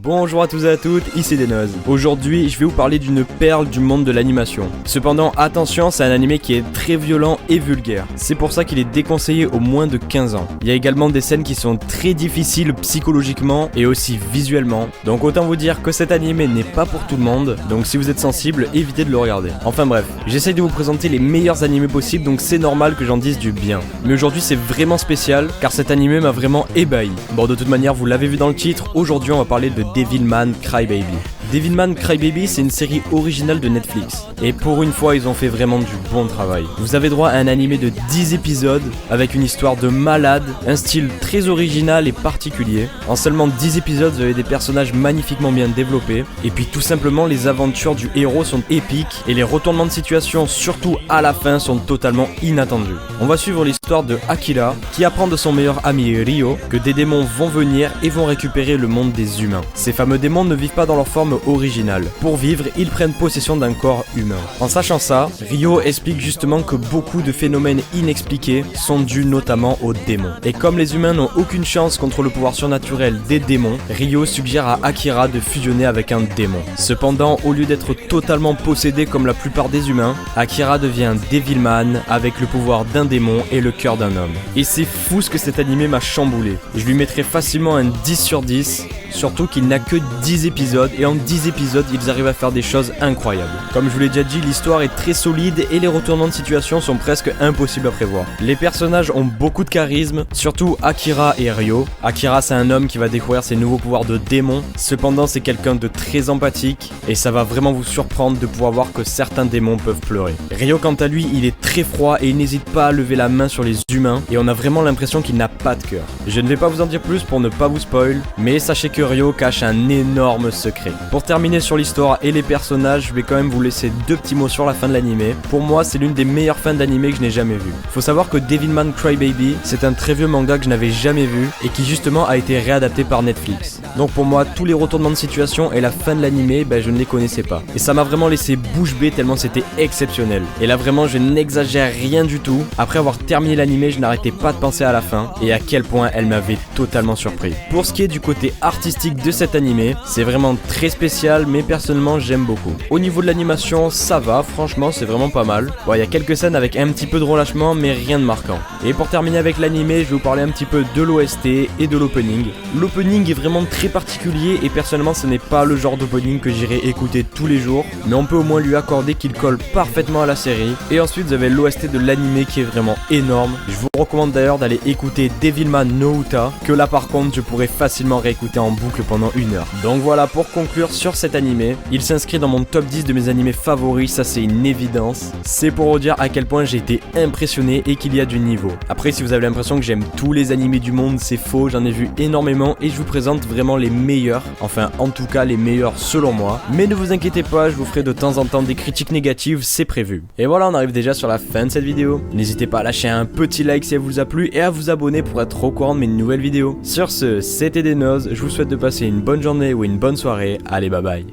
Bonjour à tous et à toutes, ici Denoz. Aujourd'hui, je vais vous parler d'une perle du monde de l'animation. Cependant, attention, c'est un animé qui est très violent et vulgaire. C'est pour ça qu'il est déconseillé aux moins de 15 ans. Il y a également des scènes qui sont très difficiles psychologiquement et aussi visuellement. Donc autant vous dire que cet animé n'est pas pour tout le monde. Donc si vous êtes sensible, évitez de le regarder. Enfin bref, j'essaye de vous présenter les meilleurs animés possibles, donc c'est normal que j'en dise du bien. Mais aujourd'hui, c'est vraiment spécial car cet animé m'a vraiment ébahi. Bon, de toute manière, vous l'avez vu dans le titre, aujourd'hui on va parler de Devilman Crybaby. Devilman Crybaby, c'est une série originale de Netflix. Et pour une fois, ils ont fait vraiment du bon travail. Vous avez droit à un animé de 10 épisodes, avec une histoire de malade, un style très original et particulier. En seulement 10 épisodes, vous avez des personnages magnifiquement bien développés. Et puis tout simplement, les aventures du héros sont épiques, et les retournements de situation, surtout à la fin, sont totalement inattendus. On va suivre l'histoire de Akira, qui apprend de son meilleur ami Ryo que des démons vont venir et vont récupérer le monde des humains. Ces fameux démons ne vivent pas dans leur forme originale. Pour vivre, ils prennent possession d'un corps humain. En sachant ça, Ryo explique justement que beaucoup de phénomènes inexpliqués sont dus notamment aux démons. Et comme les humains n'ont aucune chance contre le pouvoir surnaturel des démons, Ryo suggère à Akira de fusionner avec un démon. Cependant, au lieu d'être totalement possédé comme la plupart des humains, Akira devient Devilman avec le pouvoir d'un démon et le cœur d'un homme. Et c'est fou ce que cet animé m'a chamboulé. Je lui mettrais facilement un 10 sur 10, surtout qu'il n'a que 10 épisodes et en 10 épisodes, ils arrivent à faire des choses incroyables. Comme je vous l'ai déjà dit, l'histoire est très solide et les retournements de situation sont presque impossibles à prévoir. Les personnages ont beaucoup de charisme, surtout Akira et Ryo. Akira, c'est un homme qui va découvrir ses nouveaux pouvoirs de démon. Cependant, c'est quelqu'un de très empathique et ça va vraiment vous surprendre de pouvoir voir que certains démons peuvent pleurer. Ryo, quant à lui, il est très froid et il n'hésite pas à lever la main sur les humains et on a vraiment l'impression qu'il n'a pas de cœur. Je ne vais pas vous en dire plus pour ne pas vous spoil, mais sachez que Ryo cache un énorme secret. Pour terminer sur l'histoire et les personnages, je vais quand même vous laisser deux petits mots sur la fin de l'animé. Pour moi, c'est l'une des meilleures fins d'animé que je n'ai jamais vues. Faut savoir que Devilman Crybaby, c'est un très vieux manga que je n'avais jamais vu et qui justement a été réadapté par Netflix. Donc pour moi, tous les retournements de situation et la fin de l'animé, je ne les connaissais pas. Et ça m'a vraiment laissé bouche bée tellement c'était exceptionnel. Et là vraiment, je n'exagère rien du tout. Après avoir terminé l'animé, je n'arrêtais pas de penser à la fin et à quel point elle m'avait totalement surpris. Pour ce qui est du côté artistique de cet animé, c'est vraiment très spécial, mais personnellement j'aime beaucoup. Au niveau de l'animation, ça va, franchement c'est vraiment pas mal. Bon, il y a quelques scènes avec un petit peu de relâchement, mais rien de marquant. Et pour terminer avec l'animé, je vais vous parler un petit peu de l'OST et de l'opening. L'opening est vraiment très particulier et personnellement ce n'est pas le genre d'opening que j'irai écouter tous les jours, mais on peut au moins lui accorder qu'il colle parfaitement à la série. Et ensuite vous avez l'OST de l'animé qui est vraiment énorme. Je vous recommande d'ailleurs d'aller écouter Devilman no Uta, que là par contre je pourrais facilement réécouter en boucle pendant 1 heure. Donc voilà, pour conclure sur cet animé, il s'inscrit dans mon top 10 de mes animés favoris, ça c'est une évidence. C'est pour vous dire à quel point j'ai été impressionné et qu'il y a du niveau. Après, si vous avez l'impression que j'aime tous les animés du monde, c'est faux, j'en ai vu énormément et je vous présente vraiment les meilleurs, enfin en tout cas les meilleurs selon moi. Mais ne vous inquiétez pas, je vous ferai de temps en temps des critiques négatives, c'est prévu. Et voilà, on arrive déjà sur la fin de cette vidéo. N'hésitez pas à lâcher un petit like si elle vous a plu et à vous abonner pour être au courant de mes nouvelles vidéos. Sur ce, c'était Denoz, je vous souhaite de passer une bonne journée ou une bonne soirée, allez bye bye.